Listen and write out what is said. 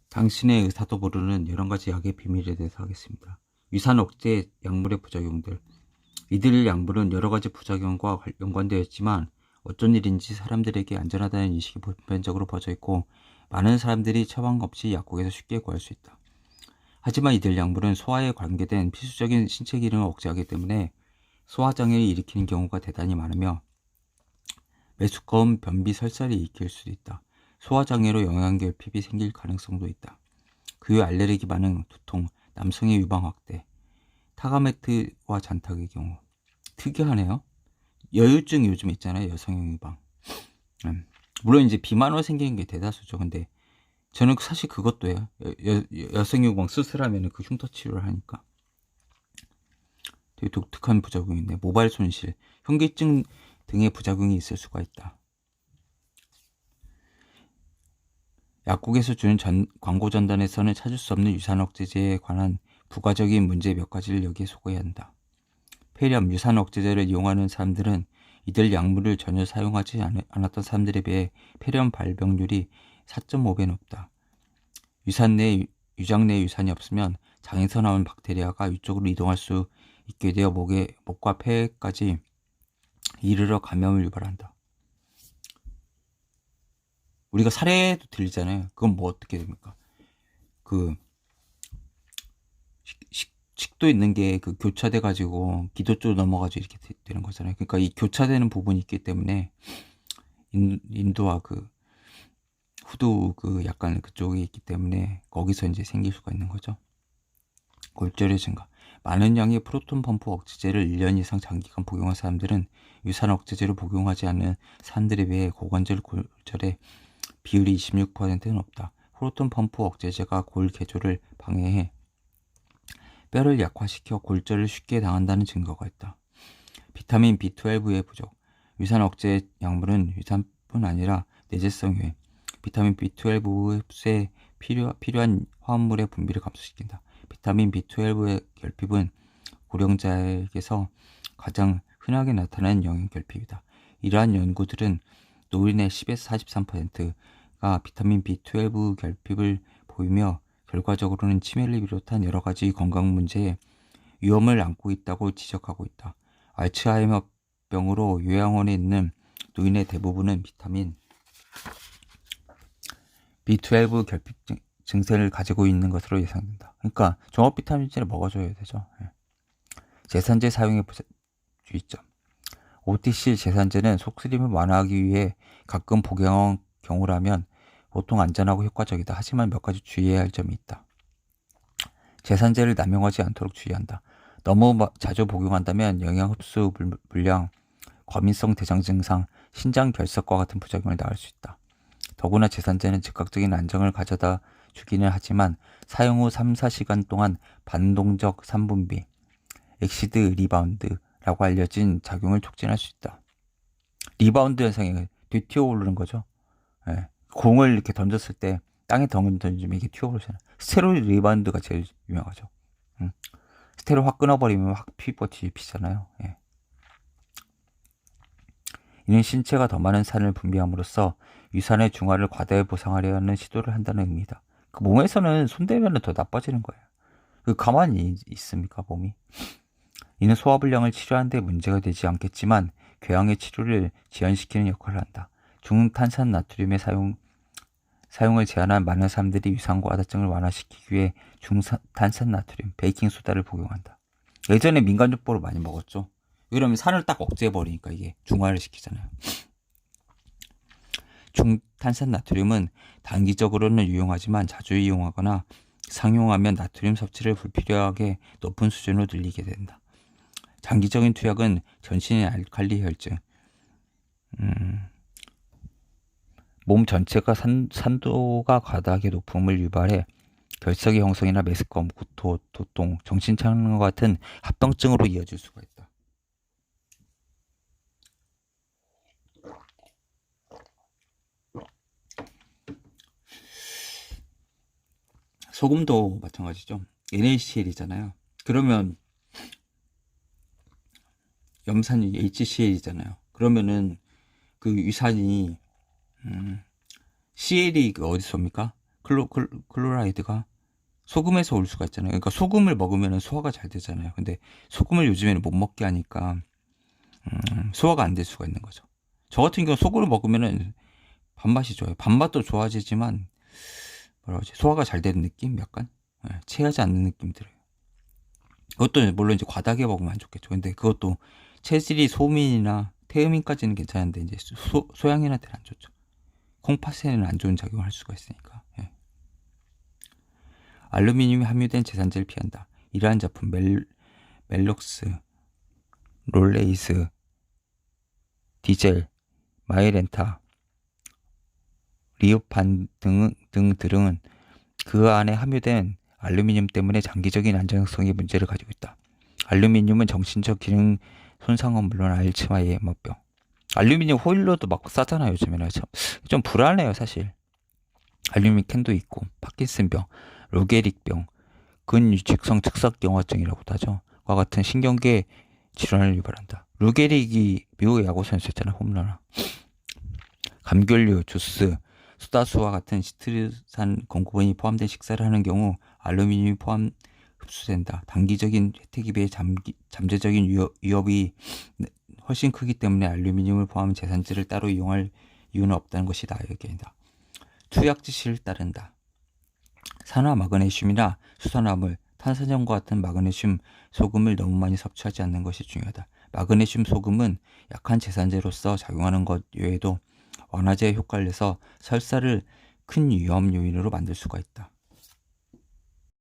당신의 의사도 모르는 여러 가지 약의 비밀에 대해서 하겠습니다. 위산 억제 약물의 부작용들. 이들 약물은 여러 가지 부작용과 연관되어 있지만 어쩐 일인지 사람들에게 안전하다는 인식이 보편적으로 퍼져 있고 많은 사람들이 처방 없이 약국에서 쉽게 구할 수 있다. 하지만 이들 약물은 소화에 관계된 필수적인 신체 기능을 억제하기 때문에 소화장애를 일으키는 경우가 대단히 많으며 메스꺼움, 변비, 설사를 일으킬 수도 있다. 소화장애로 영양결핍이 생길 가능성도 있다. 그 외 알레르기 반응, 두통, 남성의 유방 확대, 타가메트와 잔탁의 경우. 특이하네요. 여유증 요즘 있잖아요. 여성형 유방. 물론 이제 비만으로 생기는 게 대다수죠. 근데 저는 사실 그것도 해요. 여성 유방 수술하면 그 흉터 치료를 하니까. 되게 독특한 부작용이 있네. 모발 손실, 현기증 등의 부작용이 있을 수가 있다. 약국에서 주는 광고 전단에서는 찾을 수 없는 유산 억제제에 관한 부가적인 문제 몇 가지를 여기에 소개해야 한다. 폐렴, 유산 억제제를 이용하는 사람들은 이들 약물을 전혀 사용하지 않았던 사람들에 비해 폐렴 발병률이 4.5배 높다. 유장 내에 유산이 없으면 장에서 나온 박테리아가 위쪽으로 이동할 수 있게 되어 목과 폐까지 이르러 감염을 유발한다. 우리가 사례도 들리잖아요. 그건 뭐 어떻게 됩니까? 그 식도 있는 게 그 교차돼 가지고 기도 쪽으로 넘어가지고 이렇게 되는 거잖아요. 그러니까 이 교차되는 부분이 있기 때문에 인도와 그 후두 그 약간 그쪽이 있기 때문에 거기서 이제 생길 수가 있는 거죠. 골절의 증가. 많은 양의 프로톤 펌프 억제제를 1년 이상 장기간 복용한 사람들은 유산 억제제를 복용하지 않는 사람들에 비해 고관절 골절의 비율이 26%는 높다. 프로톤 펌프 억제제가 골 개조를 방해해 뼈를 약화시켜 골절을 쉽게 당한다는 증거가 있다. 비타민 B12의 부족. 유산 억제 약물은 유산뿐 아니라 내재성 유해, 비타민 B12 흡수에 필요한 화합물의 분비를 감소시킨다. 비타민 B12의 결핍은 고령자에게서 가장 흔하게 나타나는 영양 결핍이다. 이러한 연구들은 노인의 10에서 43%가 비타민 B12 결핍을 보이며 결과적으로는 치매를 비롯한 여러 가지 건강 문제에 위험을 안고 있다고 지적하고 있다. 알츠하이머병으로 요양원에 있는 노인의 대부분은 비타민 B12 결핍 증세를 가지고 있는 것으로 예상된다. 그러니까 종합 비타민제를 먹어줘야 되죠. 제산제 사용의 주의점. OTC 제산제는 속쓰림을 완화하기 위해 가끔 복용한 경우라면 보통 안전하고 효과적이다. 하지만 몇 가지 주의해야 할 점이 있다. 제산제를 남용하지 않도록 주의한다. 너무 자주 복용한다면 영양 흡수 불량, 과민성 대장 증상, 신장 결석과 같은 부작용을 낳을 수 있다. 더구나 제산제는 즉각적인 안정을 가져다 주기는 하지만 사용 후 3-4시간 동안 반동적 산분비, 엑시드 리바운드라고 알려진 작용을 촉진할 수 있다. 리바운드 현상이 뒤튀어 오르는 거죠. 예. 공을 이렇게 던졌을 때 땅에 던지면 이게 튀어오르잖아요. 스테로이드 리바운드가 제일 유명하죠. 스테로 확 끊어버리면 확 피잖아요. 예. 이는 신체가 더 많은 산을 분비함으로써 유산의 중화를 과다히 보상하려 하는 시도를 한다는 의미다. 그 몸에서는 손대면 더 나빠지는 거예요. 그 가만히 있습니까, 몸이? 이는 소화불량을 치료하는 데 문제가 되지 않겠지만 궤양의 치료를 지연시키는 역할을 한다. 중탄산 나트륨의 사용을 제한한 많은 사람들이 위산과 아다증을 완화시키기 위해 중탄산 나트륨, 베이킹소다를 복용한다. 예전에 민간요법으로 많이 먹었죠. 그러면 산을 딱 억제해버리니까 이게 중화를 시키잖아요. 중탄산 나트륨은 단기적으로는 유용하지만 자주 이용하거나 상용하면 나트륨 섭취를 불필요하게 높은 수준으로 늘리게 된다. 장기적인 투약은 전신의 알칼리 혈증, 몸 전체가 산도가 과다하게 높음을 유발해 결석의 형성이나 메스꺼움, 구토, 도통, 정신착란과 같은 합병증으로 이어질 수가 있다. 소금도 마찬가지죠. NaCl이잖아요. 그러면 염산이 HCl이잖아요. 그러면은 그 유산이 CL이 어디서 옵니까? 클로라이드가 소금에서 올 수가 있잖아요. 그러니까 소금을 먹으면 소화가 잘 되잖아요. 근데 소금을 요즘에는 못 먹게 하니까 소화가 안 될 수가 있는 거죠. 저 같은 경우 소금을 먹으면은 밥맛이 좋아요. 밥맛도 좋아지지만 뭐라 그러지? 소화가 잘 되는 느낌? 약간 체하지 않는 느낌 들어요. 그것도 물론 이제 과다하게 먹으면 안 좋겠죠. 근데 그것도 체질이 소민이나 태음인까지는 괜찮은데 이제 소양인한테는 안 좋죠. 콩팥에는 안 좋은 작용을 할 수가 있으니까. 예. 알루미늄이 함유된 제산제를 피한다. 이러한 제품 멜록스, 롤레이스, 디젤, 마이렌타, 리오판 등들은 그 안에 함유된 알루미늄 때문에 장기적인 안정성의 문제를 가지고 있다. 알루미늄은 정신적 기능 손상은 물론 알츠하이머의 예방병. 알루미늄 호일로도 막 싸잖아요, 요즘에는. 좀 불안해요, 사실. 알루미늄 캔도 있고, 파킨슨병, 로게릭병, 근유직성 측석경화증이라고도 하죠. 과 같은 신경계 질환을 유발한다. 루게릭이 미국의 야구 선수였잖아요, 홈런화. 감귤류, 주스, 소다수와 같은 시트르산 공급원이 포함된 식사를 하는 경우 알루미늄이 흡수된다. 단기적인 혜택에 비해 잠재적인 위협이 훨씬 크기 때문에 알루미늄을 포함한 제산제를 따로 이용할 이유는 없다는 것이다. 여기입니다. 투약 지시를 따른다. 산화 마그네슘이나 수산화물, 탄산염과 같은 마그네슘 소금을 너무 많이 섭취하지 않는 것이 중요하다. 마그네슘 소금은 약한 제산제로서 작용하는 것 외에도 완화제 효과를 내서 설사를 큰 위험 요인으로 만들 수가 있다.